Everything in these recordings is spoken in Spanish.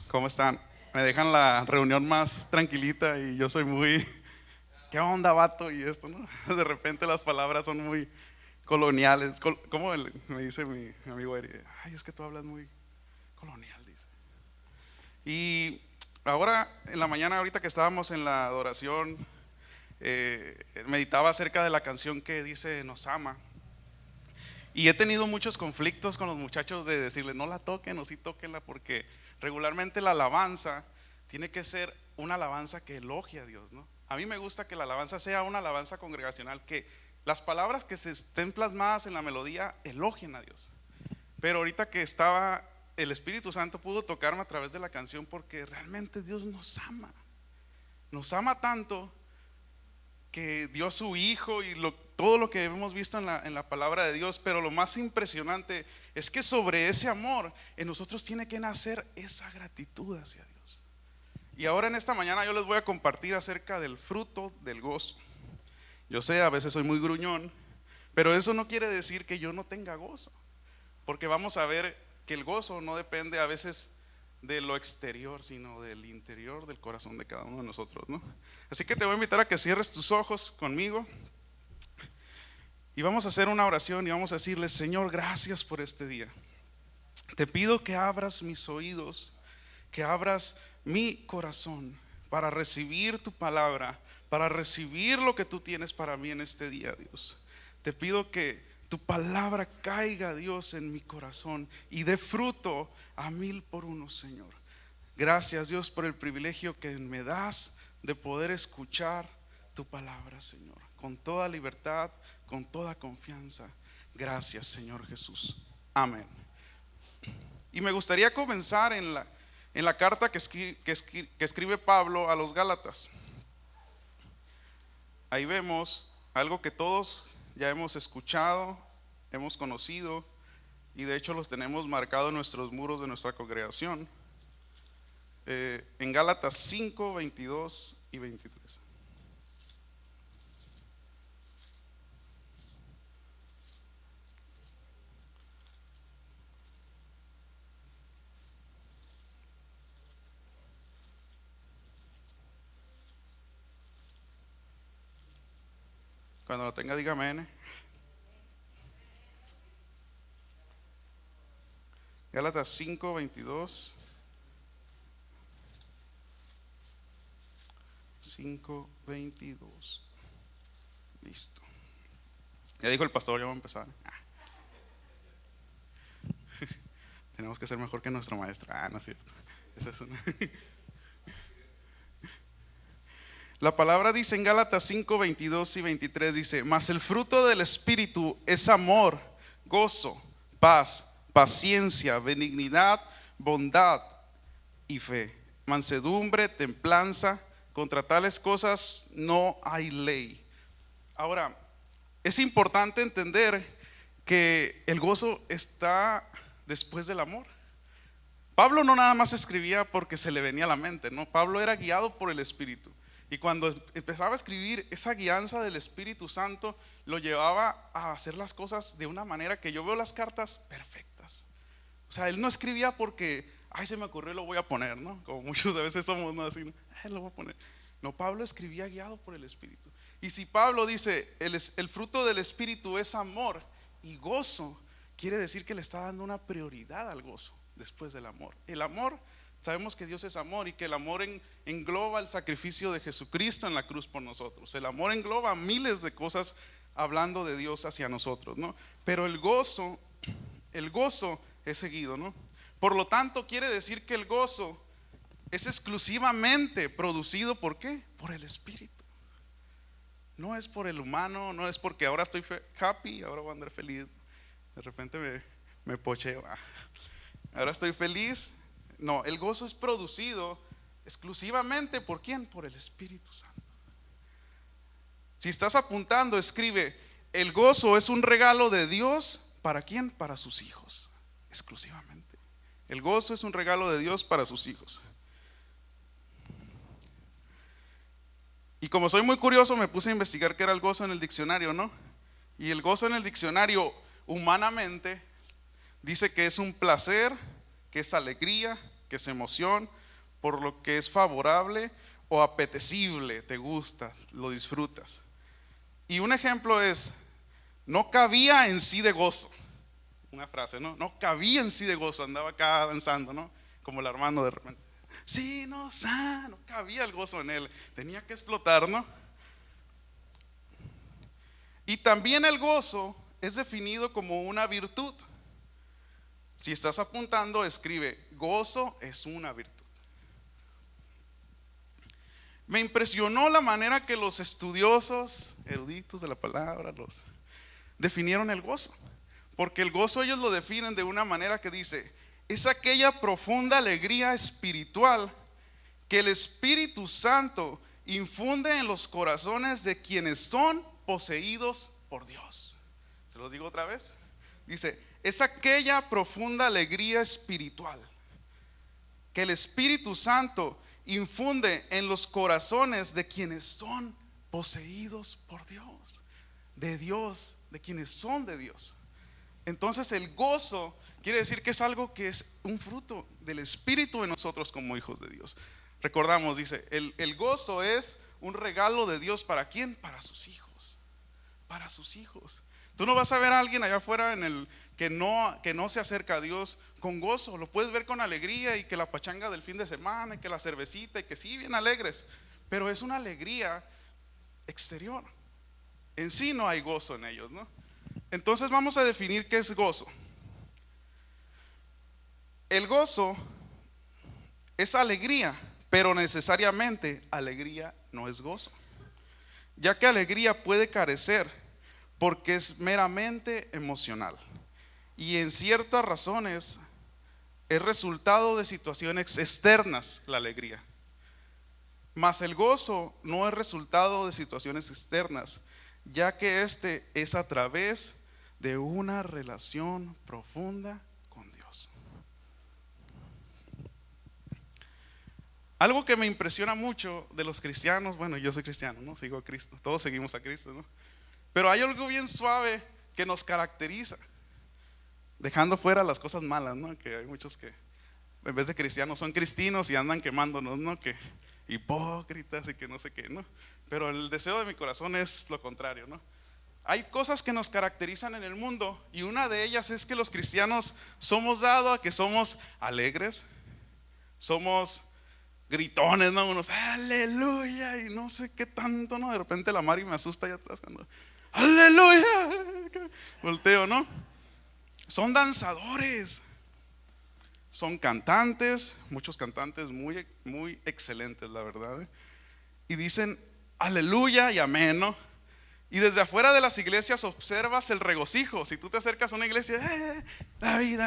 ¿Cómo están? Me dejan la reunión más tranquilita y yo soy muy, ¿qué onda, vato? Y esto, ¿no? De repente las palabras son muy coloniales. ¿Cómo me dice mi amigo Eri? Ay, es que tú hablas muy colonial, dice. Y ahora, en la mañana, ahorita que estábamos en la adoración, meditaba acerca de la canción que dice Nos ama. Y he tenido muchos conflictos con los muchachos de decirles no la toquen o sí tóquenla, porque regularmente la alabanza tiene que ser una alabanza que elogie a Dios, ¿no? A mí me gusta que la alabanza sea una alabanza congregacional, que las palabras que se estén plasmadas en la melodía elogien a Dios. Pero ahorita que estaba, el Espíritu Santo pudo tocarme a través de la canción porque realmente Dios nos ama tanto que dio a su hijo y todo lo que hemos visto en la palabra de Dios. Pero lo más impresionante es que sobre ese amor en nosotros tiene que nacer esa gratitud hacia Dios. Y ahora en esta mañana yo les voy a compartir acerca del fruto del gozo. Yo sé, a veces soy muy gruñón, pero eso no quiere decir que yo no tenga gozo, porque vamos a ver que el gozo no depende a veces de lo exterior, sino del interior del corazón de cada uno de nosotros, ¿no? Así que te voy a invitar a que cierres tus ojos conmigo y vamos a hacer una oración y vamos a decirle: Señor, gracias por este día. Te pido que abras mis oídos, que abras mi corazón para recibir tu palabra, para recibir lo que tú tienes para mí en este día, Dios. Te pido que tu palabra caiga, Dios, en mi corazón y dé fruto a 1,000 por 1, Señor. Gracias, Dios, por el privilegio que me das de poder escuchar tu palabra, Señor, con toda libertad, con toda confianza. Gracias, Señor Jesús. Amén. Y me gustaría comenzar en la carta que escribe Pablo a los Gálatas. Ahí vemos algo que todos ya hemos escuchado, hemos conocido, y de hecho los tenemos marcados en nuestros muros de nuestra congregación. En Gálatas 5, 22 y 23. Cuando lo tenga, dígame amén. Gálatas 5, 22. 5, 22. Listo. Ya dijo el pastor, ya vamos a empezar. Tenemos que ser mejor que nuestro maestro. No es cierto. Esa es una. La palabra dice en Gálatas 5, 22 y 23, dice: mas el fruto del Espíritu es amor, gozo, paz, paciencia, benignidad, bondad y fe, mansedumbre, templanza. Contra tales cosas no hay ley. Ahora, es importante entender que el gozo está después del amor. Pablo no nada más escribía porque se le venía a la mente, no, Pablo era guiado por el Espíritu. Y cuando empezaba a escribir, esa guianza del Espíritu Santo lo llevaba a hacer las cosas de una manera que yo veo las cartas perfectas. O sea, él no escribía porque, ay, se me ocurrió y lo voy a poner, ¿no? Como muchos a veces somos, ¿no? Así, ¿no? Lo voy a poner. No, Pablo escribía guiado por el Espíritu. Y si Pablo dice, el fruto del Espíritu es amor y gozo, quiere decir que le está dando una prioridad al gozo después del amor. El amor, sabemos que Dios es amor y que el amor engloba el sacrificio de Jesucristo en la cruz por nosotros. El amor engloba miles de cosas hablando de Dios hacia nosotros, ¿no? Pero el gozo es seguido, ¿no? Por lo tanto, quiere decir que el gozo es exclusivamente producido ¿por qué? Por el Espíritu. No es por el humano, no es porque ahora estoy happy, ahora voy a andar feliz. De repente me pocheo. Ahora estoy feliz. No, el gozo es producido exclusivamente ¿por quién? Por el Espíritu Santo. Si estás apuntando, escribe: el gozo es un regalo de Dios. ¿Para quién? Para sus hijos, exclusivamente. El gozo es un regalo de Dios para sus hijos. Y como soy muy curioso, me puse a investigar qué era el gozo en el diccionario, ¿no? Y el gozo en el diccionario, humanamente, dice que es un placer, que es alegría, que es emoción, por lo que es favorable o apetecible, te gusta, lo disfrutas. Y un ejemplo es, no cabía en sí de gozo. Una frase, ¿no? No cabía en sí de gozo, andaba acá danzando, ¿no? Como el hermano de repente. Sí, no cabía el gozo en él, tenía que explotar, ¿no? Y también el gozo es definido como una virtud. Si estás apuntando, escribe, gozo es una virtud. Me impresionó la manera que los estudiosos, eruditos de la palabra, los definieron el gozo. Porque el gozo ellos lo definen de una manera que dice, es aquella profunda alegría espiritual que el Espíritu Santo infunde en los corazones de quienes son poseídos por Dios. ¿Se los digo otra vez? Dice, es aquella profunda alegría espiritual que el Espíritu Santo infunde en los corazones de quienes son poseídos por Dios, de quienes son de Dios. Entonces el gozo quiere decir que es algo que es un fruto del Espíritu en nosotros como hijos de Dios. Recordamos, dice, el gozo es un regalo de Dios. ¿Para quién? Para sus hijos. Para sus hijos. Tú no vas a ver a alguien allá afuera que no se acerca a Dios con gozo. Lo puedes ver con alegría y que la pachanga del fin de semana y que la cervecita y que sí, bien alegres. Pero es una alegría exterior. En sí no hay gozo en ellos, ¿no? Entonces vamos a definir qué es gozo. El gozo es alegría, pero necesariamente alegría no es gozo, ya que alegría puede carecer porque es meramente emocional y en ciertas razones es resultado de situaciones externas la alegría. Mas el gozo no es resultado de situaciones externas, ya que este es a través de una relación profunda con Dios. Algo que me impresiona mucho de los cristianos, bueno, yo soy cristiano, ¿no? Sigo a Cristo, todos seguimos a Cristo, ¿no? Pero hay algo bien suave que nos caracteriza, dejando fuera las cosas malas, ¿no? Que hay muchos que en vez de cristianos son cristinos y andan quemándonos, ¿no? Que hipócritas y que no sé qué, ¿no? Pero el deseo de mi corazón es lo contrario, ¿no? Hay cosas que nos caracterizan en el mundo y una de ellas es que los cristianos somos dados a que somos alegres, somos gritones, ¿no? Unos aleluya y no sé qué tanto, ¿no? De repente la Mari me asusta allá atrás cuando aleluya, volteo, ¿no? Son danzadores, son cantantes, muchos cantantes muy, muy excelentes, la verdad, ¿eh? Y dicen aleluya y amén, ¿no? Y desde afuera de las iglesias observas el regocijo. Si tú te acercas a una iglesia, David,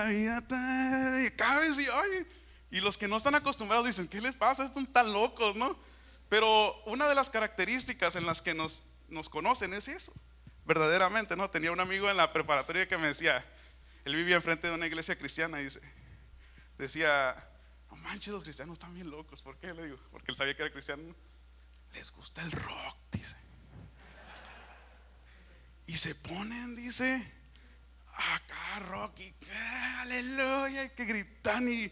y cabes y ay. Y los que no están acostumbrados dicen, ¿qué les pasa? Están tan locos, ¿no? Pero una de las características en las que nos conocen es eso, verdaderamente, ¿no? Tenía un amigo en la preparatoria que me decía, él vivía enfrente de una iglesia cristiana y decía, no manches, los cristianos están bien locos. ¿Por qué? Le digo, porque él sabía que era cristiano. Les gusta el rock, dice. Y se ponen, dice, acá rock y aleluya, y que gritan y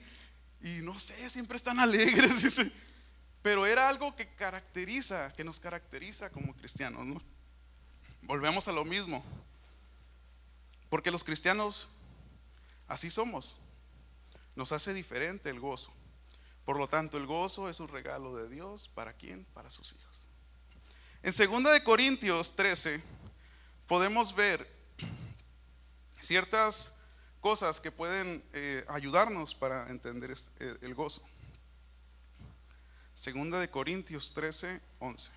no sé, siempre están alegres, dice. Pero era algo que nos caracteriza como cristianos, ¿no? Volvemos a lo mismo, porque los cristianos así somos, nos hace diferente el gozo. Por lo tanto, el gozo es un regalo de Dios. ¿Para quién? Para sus hijos. En 2 de Corintios 13 podemos ver ciertas cosas que pueden ayudarnos para entender el gozo. 2 de Corintios 13, 11.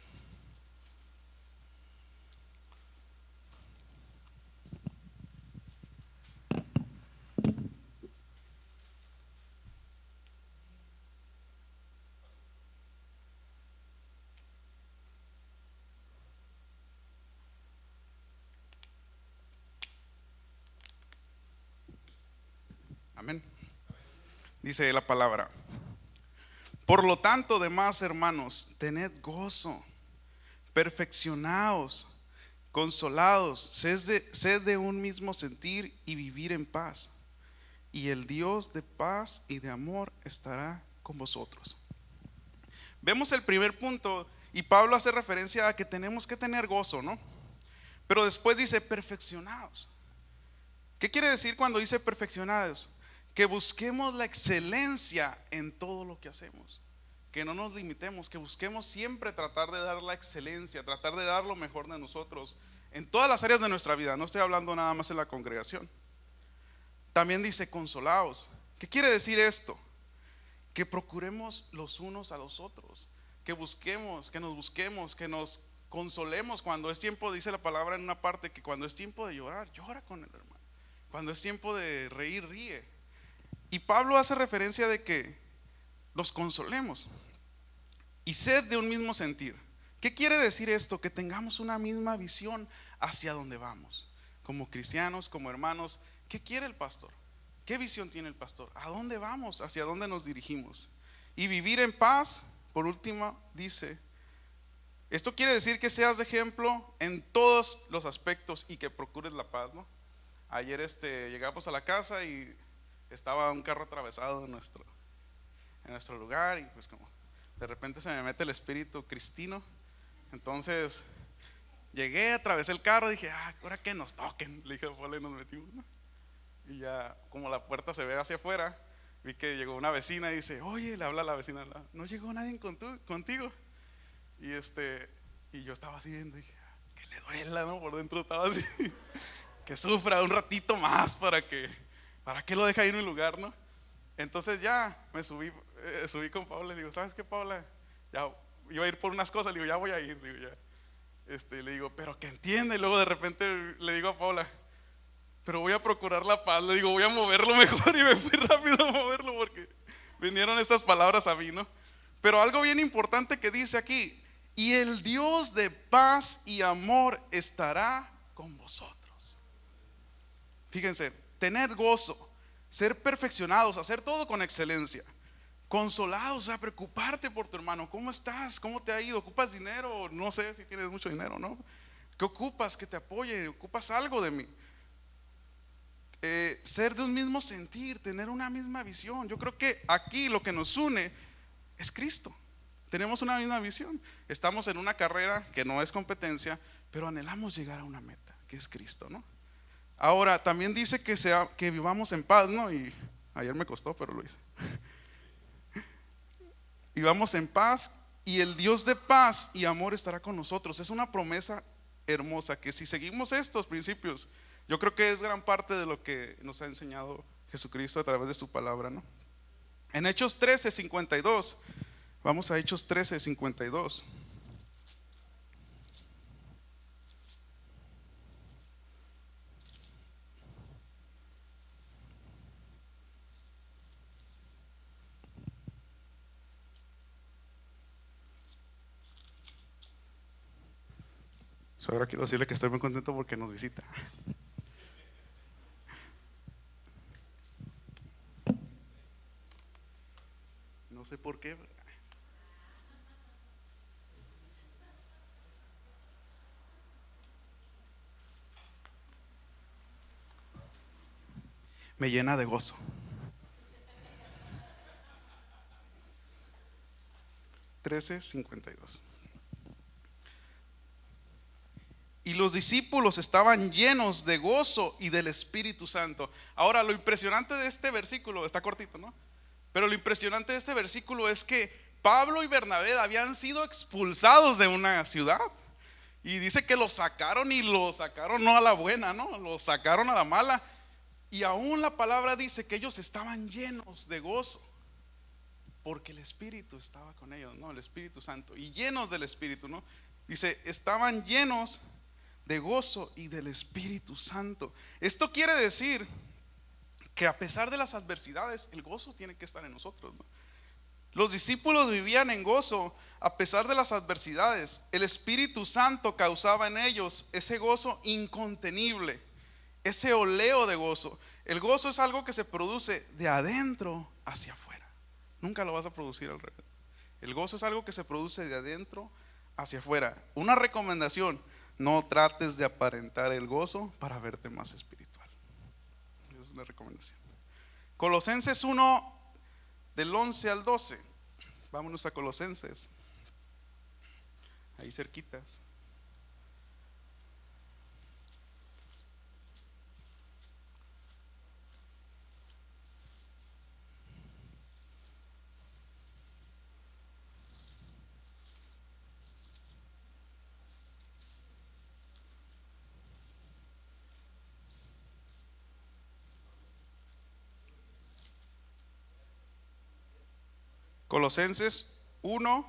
Amén. Dice la palabra: por lo tanto, demás hermanos, tened gozo, perfeccionaos, consolados, sed de un mismo sentir y vivir en paz. Y el Dios de paz y de amor estará con vosotros. vemos el primer punto y Pablo hace referencia a que tenemos que tener gozo, ¿no? Pero después dice perfeccionados. ¿Qué quiere decir cuando dice perfeccionados? Que busquemos la excelencia en todo lo que hacemos, que no nos limitemos, que busquemos siempre tratar de dar la excelencia, tratar de dar lo mejor de nosotros en todas las áreas de nuestra vida. No estoy hablando nada más en la congregación. También dice consolaos. ¿Qué quiere decir esto? Que procuremos los unos a los otros, que busquemos, que nos consolemos cuando es tiempo. Dice la palabra en una parte que cuando es tiempo de llorar, llora con el hermano, cuando es tiempo de reír, ríe. Y Pablo hace referencia de que los consolemos y sed de un mismo sentir. ¿Qué quiere decir esto? Que tengamos una misma visión hacia dónde vamos, como cristianos, como hermanos. ¿Qué quiere el pastor? ¿Qué visión tiene el pastor? ¿A dónde vamos? ¿Hacia dónde nos dirigimos? Y vivir en paz, por último, dice, esto quiere decir que seas de ejemplo en todos los aspectos y que procures la paz, ¿no? Ayer llegamos a la casa y estaba un carro atravesado en nuestro lugar, y pues como de repente se me mete el espíritu cristino. Entonces llegué, atravesé el carro, dije, ahora que nos toquen. Le dije a Paula y nos metimos, ¿no? Y ya como la puerta se ve hacia afuera, vi que llegó una vecina y dice, oye, le habla a la vecina, no llegó nadie contigo. Y yo estaba así viendo, dije, que le duela, ¿no? Por dentro estaba así, que sufra un ratito más ¿para qué lo deja ahí en un lugar, no? Entonces ya me subí con Paula y le digo, ¿sabes qué, Paula? Ya iba a ir por unas cosas, le digo, ya voy a ir, digo, ya. Le digo, pero que entiende. Y luego de repente le digo a Paula, pero voy a procurar la paz, le digo, voy a moverlo mejor. Y me fui rápido a moverlo porque vinieron estas palabras a mí, ¿no? Pero algo bien importante que dice aquí, y el Dios de paz y amor estará con vosotros. Fíjense, tener gozo, ser perfeccionados, hacer todo con excelencia, consolados, o sea, preocuparte por tu hermano. ¿Cómo estás? ¿Cómo te ha ido? ¿Ocupas dinero? No sé si tienes mucho dinero, ¿no? ¿Qué ocupas? Que te apoye. ¿Ocupas algo de mí? Ser de un mismo sentir, tener una misma visión. Yo creo que aquí lo que nos une es Cristo. Tenemos una misma visión. Estamos en una carrera que no es competencia, pero anhelamos llegar a una meta, que es Cristo, ¿no? Ahora, también dice que vivamos en paz, ¿no? Y ayer me costó, pero lo hice. Vivamos en paz, y el Dios de paz y amor estará con nosotros. Es una promesa hermosa que si seguimos estos principios, yo creo que es gran parte de lo que nos ha enseñado Jesucristo a través de su palabra, ¿no? En Hechos 13:52, vamos a Hechos 13:52. Ahora quiero decirle que estoy muy contento porque nos visita. No sé por qué. Me llena de gozo. $13:52. Y los discípulos estaban llenos de gozo y del Espíritu Santo. Ahora, lo impresionante de este versículo, está cortito, ¿no? Pero lo impresionante de este versículo es que Pablo y Bernabé habían sido expulsados de una ciudad. Y dice que los sacaron, y los sacaron no a la buena, ¿no? Los sacaron a la mala. Y aún la palabra dice que ellos estaban llenos de gozo, porque el Espíritu estaba con ellos, ¿no? El Espíritu Santo. Y llenos del Espíritu, ¿no? Dice, estaban llenos de gozo y del Espíritu Santo. Esto quiere decir que a pesar de las adversidades, el gozo tiene que estar en nosotros, ¿no? Los discípulos vivían en gozo a pesar de las adversidades. El Espíritu Santo causaba en ellos ese gozo incontenible, ese oleo de gozo. El gozo es algo que se produce de adentro hacia afuera. Nunca lo vas a producir al revés. El gozo es algo que se produce de adentro hacia afuera. Una recomendación: no trates de aparentar el gozo para verte más espiritual. Esa es una recomendación. Colosenses 1, del 11 al 12. Vámonos a Colosenses. ahí cerquitas. Colosenses 1,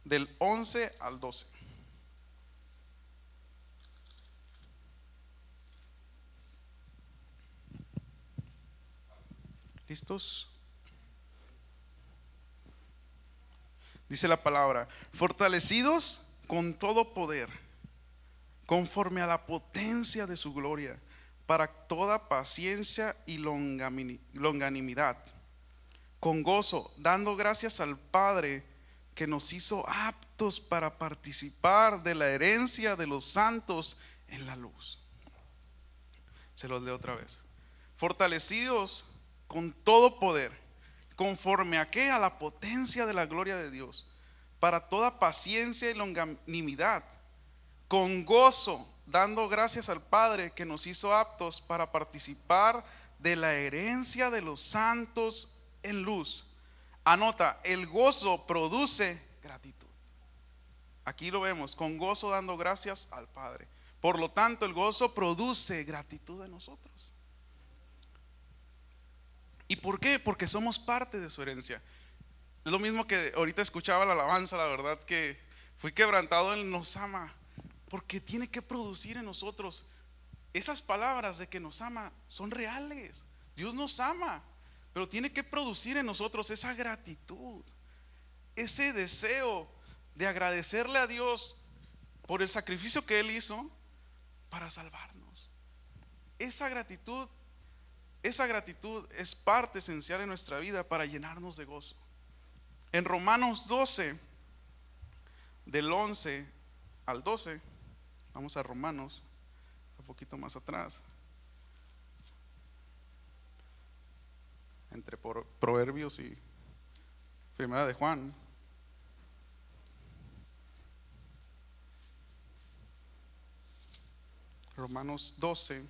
del 11 al 12. ¿Listos? Dice la palabra: fortalecidos con todo poder, conforme a la potencia de su gloria, para toda paciencia y longanimidad, con gozo, dando gracias al Padre que nos hizo aptos para participar de la herencia de los santos en la luz. Se los leo otra vez. Fortalecidos con todo poder, conforme a qué, a la potencia de la gloria de Dios, para toda paciencia y longanimidad, con gozo, dando gracias al Padre que nos hizo aptos para participar de la herencia de los santos en luz. Anota, el gozo produce gratitud. Aquí lo vemos, con gozo dando gracias al Padre. Por lo tanto, el gozo produce gratitud en nosotros. ¿Y por qué? Porque somos parte de su herencia. Es lo mismo que ahorita escuchaba la alabanza, la verdad que fui quebrantado. Él nos ama, porque tiene que producir en nosotros. Esas palabras de que nos ama son reales. Dios nos ama, pero tiene que producir en nosotros esa gratitud, ese deseo de agradecerle a Dios por el sacrificio que Él hizo para salvarnos. Esa gratitud es parte esencial en nuestra vida para llenarnos de gozo. En Romanos 12, del 11 al 12, vamos a Romanos, un poquito más atrás, entre Proverbios y Primera de Juan. Romanos 12,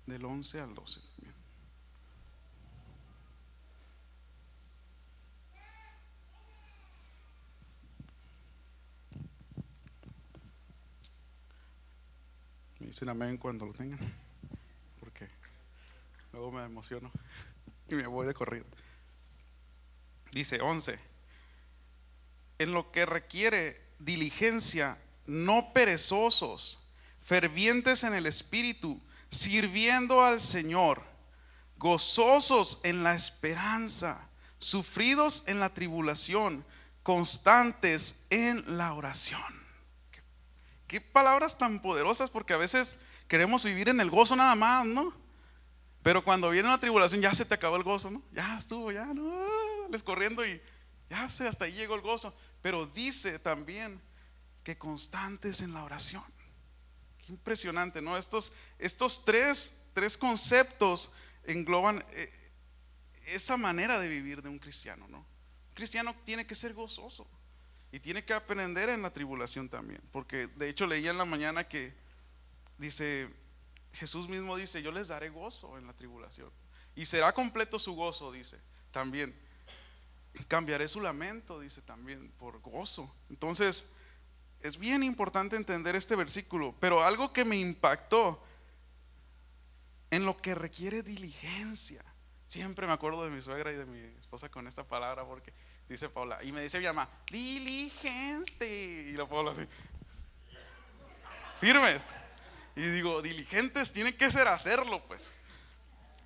del 11 al 12 también. Me dicen amén cuando lo tengan, porque luego me emociono y me voy de corrido. Dice 11: en lo que requiere diligencia, no perezosos, fervientes en el espíritu, sirviendo al Señor, gozosos en la esperanza, sufridos en la tribulación, constantes en la oración. Qué palabras tan poderosas, porque a veces queremos vivir en el gozo nada más, ¿no? Pero cuando viene una tribulación ya se te acabó el gozo, ¿no? Ya estuvo, ya no, les corriendo y ya sé, hasta ahí llegó el gozo. Pero dice también que constantes en la oración. Qué impresionante, ¿no? Estos tres conceptos engloban esa manera de vivir de un cristiano, ¿no? Un cristiano tiene que ser gozoso y tiene que aprender en la tribulación también, porque de hecho leía en la mañana que dice, Jesús mismo dice: yo les daré gozo en la tribulación y será completo su gozo, dice también. Cambiaré su lamento, dice también, por gozo. Entonces es bien importante entender este versículo. Pero algo que me impactó, en lo que requiere diligencia. Siempre me acuerdo de mi suegra y de mi esposa con esta palabra, porque dice Paula, y me dice mi mamá, diligente, y la Paula así, firmes. Y digo, diligentes tiene que ser hacerlo, pues.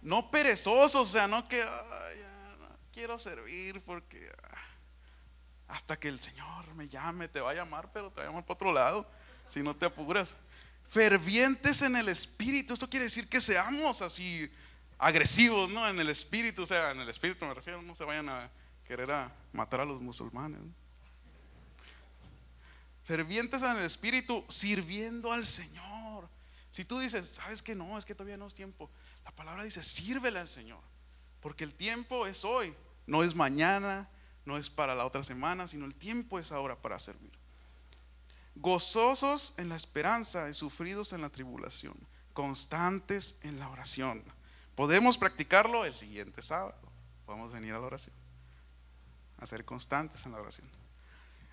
No perezosos, o sea, no que ya no quiero servir porque hasta que el Señor me llame. Te va a llamar, pero te va a llamar para otro lado si no te apuras. Fervientes en el espíritu. Esto quiere decir que seamos así agresivos, ¿no? En el espíritu, o sea, en el espíritu me refiero, no se vayan a querer a matar a los musulmanes, ¿no? Fervientes en el espíritu, sirviendo al Señor. Si tú dices, sabes que no, es que todavía no es tiempo, la palabra dice, sírvele al Señor. porque el tiempo es hoy, no es mañana, no es para la otra semana, sino el tiempo es ahora para servir. Gozosos en la esperanza y sufridos en la tribulación, constantes en la oración. Podemos practicarlo el siguiente sábado. Podemos venir a la oración, a ser constantes en la oración.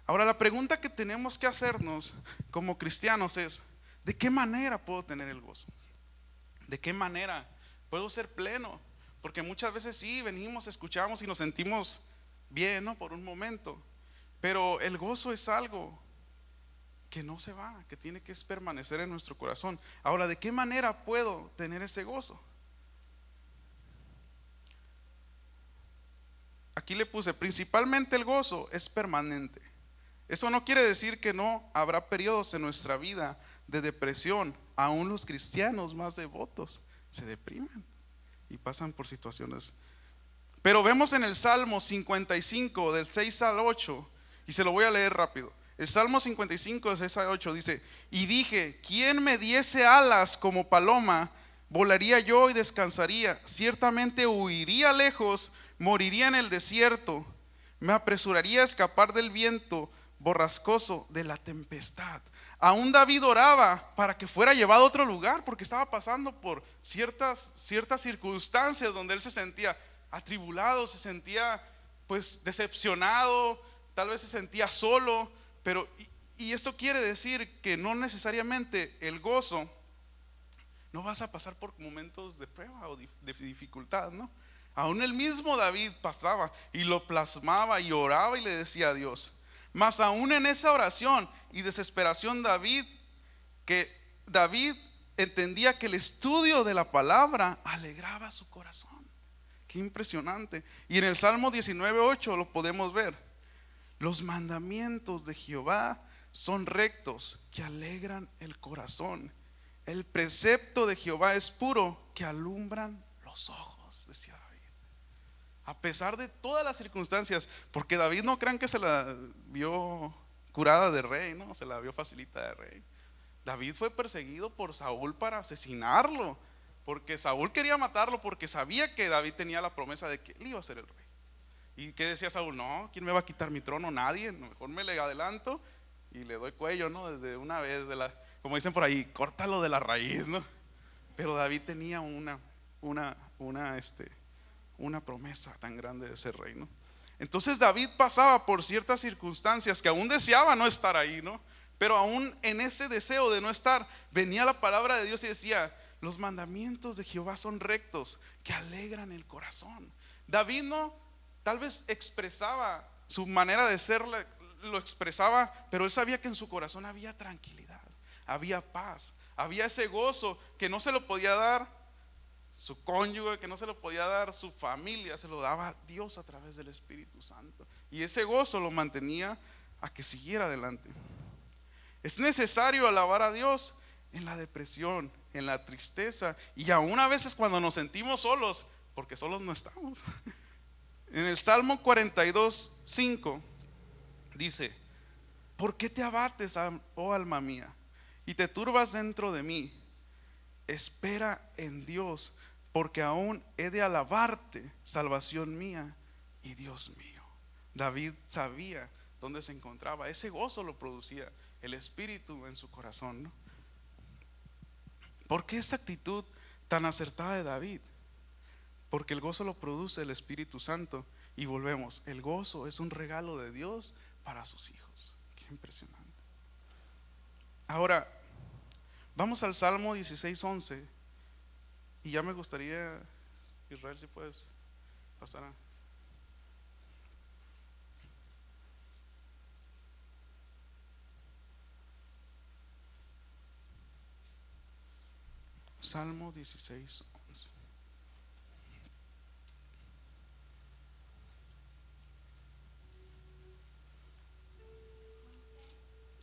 Ahora, la pregunta que tenemos que hacernos como cristianos es: ¿de qué manera puedo tener el gozo? ¿De qué manera puedo ser pleno? Porque muchas veces sí, venimos, escuchamos y nos sentimos bien, ¿no? Por un momento. Pero el gozo es algo que no se va, que tiene que permanecer en nuestro corazón. Ahora, ¿de qué manera puedo tener ese gozo? Aquí le puse: principalmente el gozo es permanente. Eso no quiere decir que no habrá periodos en nuestra vida de depresión. Aún los cristianos más devotos se deprimen y pasan por situaciones. Pero vemos en el Salmo 55 del 6 al 8, y se lo voy a leer rápido. El Salmo 55 del 6 al 8 dice: y dije, ¿quién me diese alas como paloma? Volaría yo y descansaría. Ciertamente huiría lejos, moriría en el desierto. Me apresuraría a escapar del viento borrascoso, de la tempestad. Aún David oraba para que fuera llevado a otro lugar, porque estaba pasando por ciertas circunstancias donde él se sentía atribulado, se sentía pues decepcionado, tal vez se sentía solo. Pero y esto quiere decir que no necesariamente el gozo, no vas a pasar por momentos de prueba o de dificultad, ¿no? Aún el mismo David pasaba y lo plasmaba y oraba y le decía a Dios. Mas aún en esa oración y desesperación David entendía que el estudio de la palabra alegraba su corazón. Qué impresionante. Y en el Salmo 19:8 lo podemos ver: los mandamientos de Jehová son rectos, que alegran el corazón. El precepto de Jehová es puro, que alumbran los ojos, decía David. A pesar de todas las circunstancias, porque David, no crean que se la vio curada de rey, no, se la vio facilita de rey. David fue perseguido por Saúl para asesinarlo, porque Saúl quería matarlo, porque sabía que David tenía la promesa de que él iba a ser el rey. ¿Y qué decía Saúl? No, ¿quién me va a quitar mi trono? Nadie, mejor me le adelanto y le doy cuello, ¿no? Desde una vez, como dicen por ahí, córtalo de la raíz, ¿no? Pero David tenía una promesa tan grande de ser rey, ¿no? Entonces David pasaba por ciertas circunstancias que aún deseaba no estar ahí, ¿no? Pero aún en ese deseo de no estar, venía la palabra de Dios y decía: los mandamientos de Jehová son rectos, que alegran el corazón. David no, tal vez expresaba su manera de ser, lo expresaba, pero él sabía que en su corazón había tranquilidad, había paz, había ese gozo que no se lo podía dar su cónyuge, que no se lo podía dar su familia, se lo daba Dios a través del Espíritu Santo. Y ese gozo lo mantenía a que siguiera adelante. Es necesario alabar a Dios en la depresión, en la tristeza, y aún a veces cuando nos sentimos solos, porque solos no estamos. En el Salmo 42:5 dice: ¿por qué te abates, oh alma mía, y te turbas dentro de mí? Espera en Dios, porque aún he de alabarte, salvación mía y Dios mío. David sabía dónde se encontraba. Ese gozo lo producía el Espíritu en su corazón, ¿no? ¿Por qué esta actitud tan acertada de David? Porque el gozo lo produce el Espíritu Santo. Y volvemos, el gozo es un regalo de Dios para sus hijos. Qué impresionante. Ahora vamos al Salmo 16:11. Y ya me gustaría, Israel, si puedes pasar a... Salmo 16:11.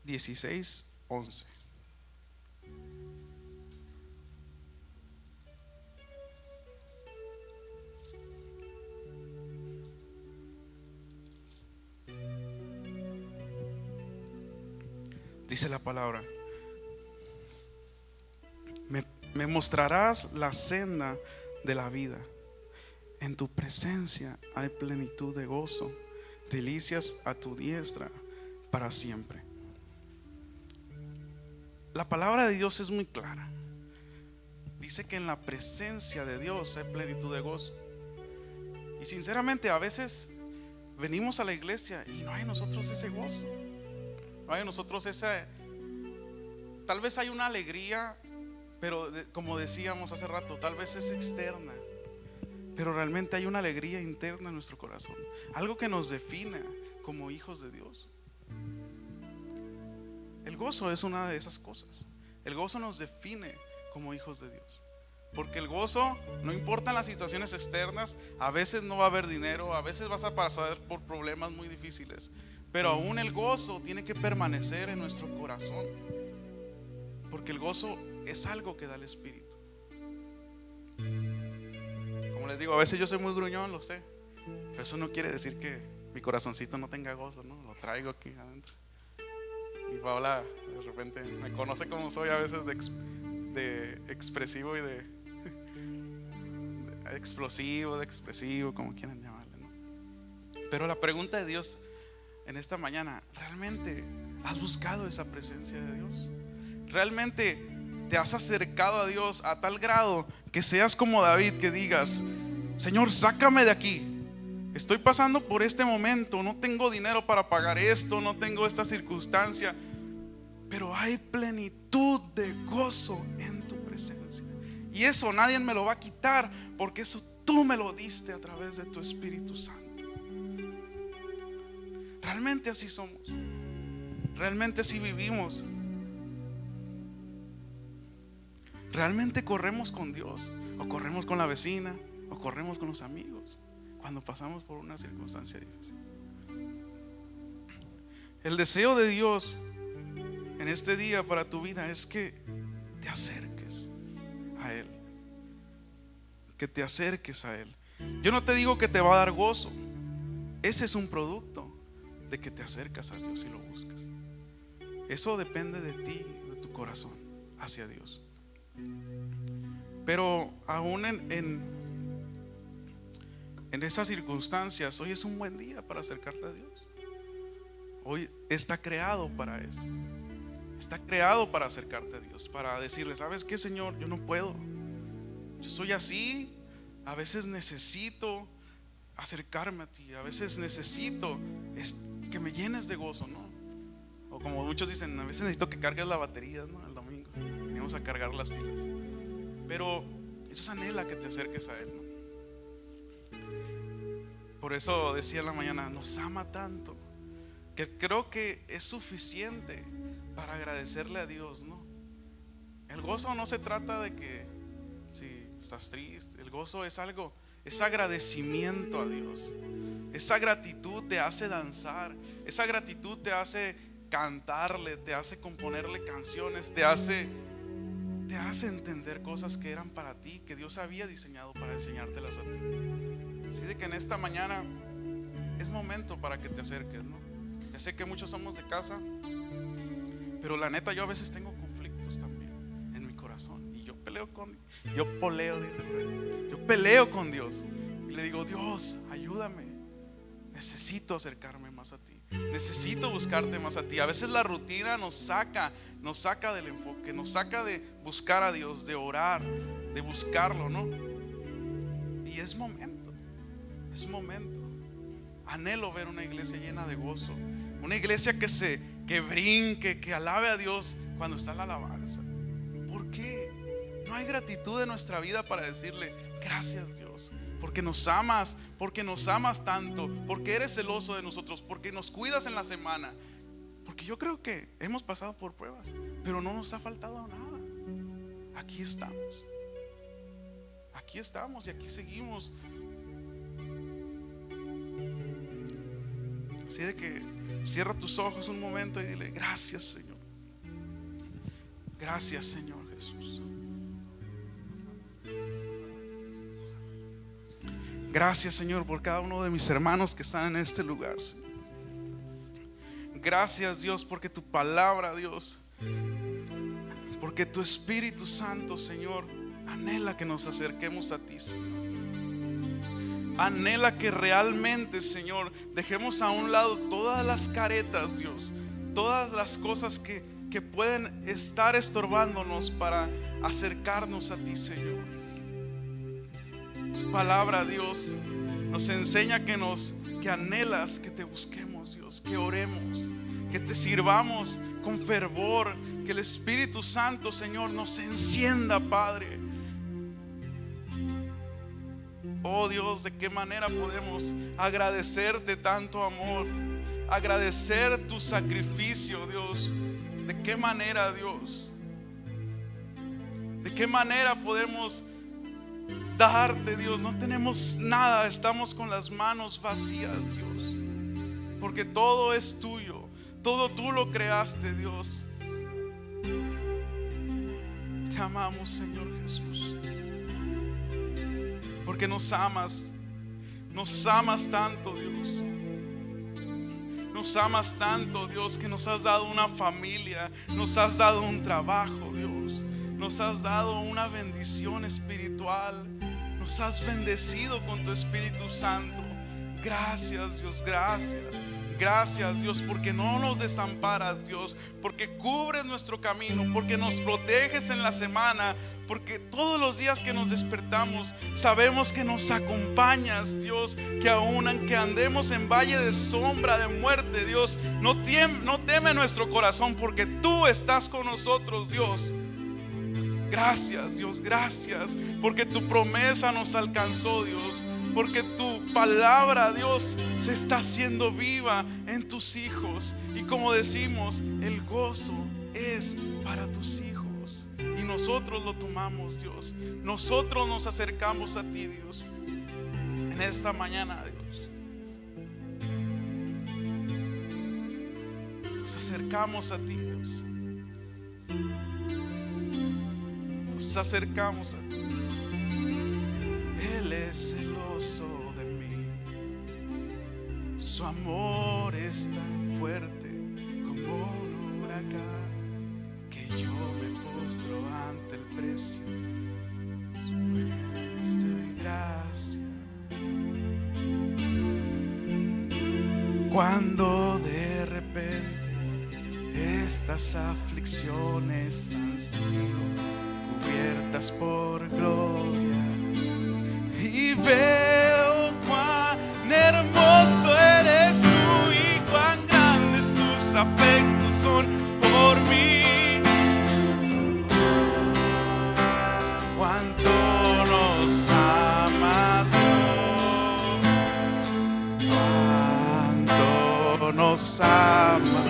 16:11. Dice la palabra: me mostrarás la senda de la vida. En tu presencia hay plenitud de gozo, delicias a tu diestra para siempre. La palabra de Dios es muy clara. Dice que en la presencia de Dios hay plenitud de gozo. Y sinceramente a veces venimos a la iglesia y no hay en nosotros ese gozo. No hay en nosotros esa... Tal vez hay una alegría, pero como decíamos hace rato, tal vez es externa. Pero realmente hay una alegría interna en nuestro corazón. Algo que nos define como hijos de Dios. El gozo es una de esas cosas. El gozo nos define como hijos de Dios. Porque el gozo, no importan las situaciones externas, a veces no va a haber dinero, a veces vas a pasar por problemas muy difíciles, pero aún el gozo tiene que permanecer en nuestro corazón. Porque el gozo es algo que da el Espíritu. Como les digo, a veces yo soy muy gruñón, lo sé, pero eso no quiere decir que mi corazoncito no tenga gozo, ¿no? Lo traigo aquí adentro. Y Paola de repente me conoce como soy a veces de expresivo y de explosivo, de expresivo, como quieran llamarle, ¿no? Pero la pregunta de Dios en esta mañana: ¿realmente has buscado esa presencia de Dios? ¿Realmente te has acercado a Dios a tal grado que seas como David, que digas: Señor, sácame de aquí, estoy pasando por este momento, no tengo dinero para pagar esto, no tengo esta circunstancia, pero hay plenitud de gozo en tu presencia? Y eso nadie me lo va a quitar, porque eso tú me lo diste a través de tu Espíritu Santo. Realmente así somos. Realmente así vivimos. Realmente corremos con Dios, o corremos con la vecina, o corremos con los amigos cuando pasamos por una circunstancia difícil. El deseo de Dios en este día para tu vida es que te acerques a Él. Que te acerques a Él. Yo no te digo que te va a dar gozo. Ese es un producto de que te acercas a Dios y lo buscas. Eso depende de ti, de tu corazón hacia Dios. Pero aún en esas circunstancias, hoy es un buen día para acercarte a Dios. Hoy está creado para eso. Está creado para acercarte a Dios, para decirle: ¿sabes qué, Señor? Yo no puedo. Yo soy así. A veces necesito acercarme a ti. A veces necesito que me llenes de gozo, ¿no? O como muchos dicen, a veces necesito que cargues la batería, ¿no? El domingo venimos a cargar las pilas. Pero eso anhela que te acerques a Él, ¿no? Por eso decía en la mañana: nos ama tanto que creo que es suficiente para agradecerle a Dios, ¿no? El gozo no se trata de que si estás triste. El gozo es algo, es agradecimiento a Dios. Esa gratitud te hace danzar. Esa gratitud te hace cantarle, te hace componerle canciones, te hace entender cosas que eran para ti, que Dios había diseñado para enseñártelas a ti. Así de que en esta mañana es momento para que te acerques, ¿no? Ya sé que muchos somos de casa, pero la neta yo a veces tengo conflictos también en mi corazón. Y yo peleo con Dios. Y le digo: Dios, ayúdame. Necesito acercarme más a ti. Necesito buscarte más a ti. A veces la rutina nos saca del enfoque, nos saca de buscar a Dios, de orar, de buscarlo, ¿no? Y es momento. Anhelo ver una iglesia llena de gozo, una iglesia que brinque, que alabe a Dios cuando está la alabanza. ¿Por qué? No hay gratitud en nuestra vida para decirle: gracias, Dios, porque nos amas tanto, porque eres celoso de nosotros, porque nos cuidas en la semana. Porque yo creo que hemos pasado por pruebas, pero no nos ha faltado nada. Aquí estamos y aquí seguimos. Así de que cierra tus ojos un momento y dile: gracias, Señor. Gracias, Señor Jesús. Gracias, Señor, por cada uno de mis hermanos que están en este lugar, Señor. Gracias, Dios, porque tu palabra, Dios, porque tu Espíritu Santo, Señor, anhela que nos acerquemos a ti, Señor. Anhela que realmente, Señor, dejemos a un lado todas las caretas, Dios, todas las cosas que pueden estar estorbándonos para acercarnos a ti, Señor. Tu palabra, Dios, nos enseña que anhelas que te busquemos, Dios, que oremos, que te sirvamos con fervor, que el Espíritu Santo, Señor, nos encienda, Padre. Oh Dios, de qué manera podemos agradecerte tanto amor, agradecer tu sacrificio, Dios. De qué manera, Dios, de qué manera podemos darte, Dios. No tenemos nada, estamos con las manos vacías, Dios, porque todo es tuyo, todo tú lo creaste, Dios. Te amamos, Señor Jesús, porque nos amas tanto, Dios. Nos amas tanto, Dios, que nos has dado una familia, nos has dado un trabajo, Dios, nos has dado una bendición espiritual, nos has bendecido con tu Espíritu Santo. Gracias, Dios, gracias. Gracias, Dios, porque no nos desamparas, Dios, porque cubres nuestro camino, porque nos proteges en la semana, porque todos los días que nos despertamos sabemos que nos acompañas, Dios, que aun aunque andemos en valle de sombra de muerte, Dios, no teme nuestro corazón, porque tú estás con nosotros, Dios. Gracias, Dios, gracias, porque tu promesa nos alcanzó, Dios, porque tu palabra, Dios, se está haciendo viva en tus hijos. Y como decimos, el gozo es para tus hijos, y nosotros lo tomamos, Dios. Nosotros nos acercamos a ti, Dios, en esta mañana, Dios. Nos acercamos a ti, Dios. Nos acercamos a ti. Él es celoso de mí, su amor es tan fuerte como un huracán, que yo me postro ante el precio de su puesta y gracia. Cuando de repente estas aflicciones han sido cubiertas por gloria, y veo cuán hermoso eres tú y cuán grandes tus afectos son por mí. Cuánto nos ama Dios, cuánto nos ama,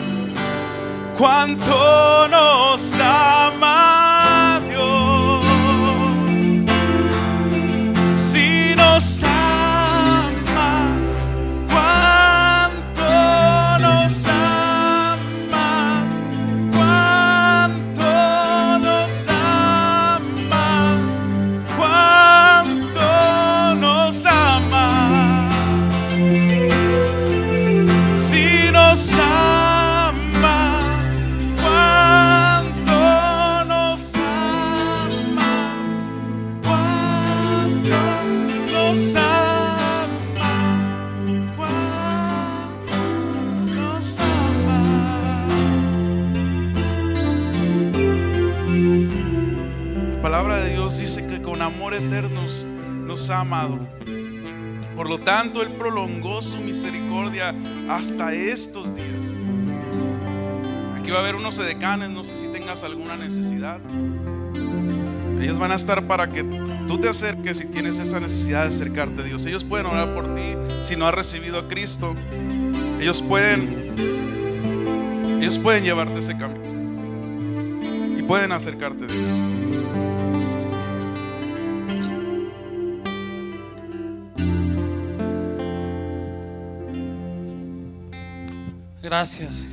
cuánto nos ama Dios. Si nos ama, cuánto nos amas, cuánto nos amas, cuánto nos amas. Si nos amas, cuánto nos amas, cuánto nos ama, cuánto nos ama. La palabra de Dios dice que con amor eterno nos ha amado. Por lo tanto, Él prolongó su misericordia hasta estos días. Aquí va a haber unos edecanes, no sé si tengas alguna necesidad. Ellos van a estar para que tú te acerques si tienes esa necesidad de acercarte a Dios. Ellos pueden orar por ti si no has recibido a Cristo. Ellos pueden llevarte ese camino y pueden acercarte a Dios. Gracias.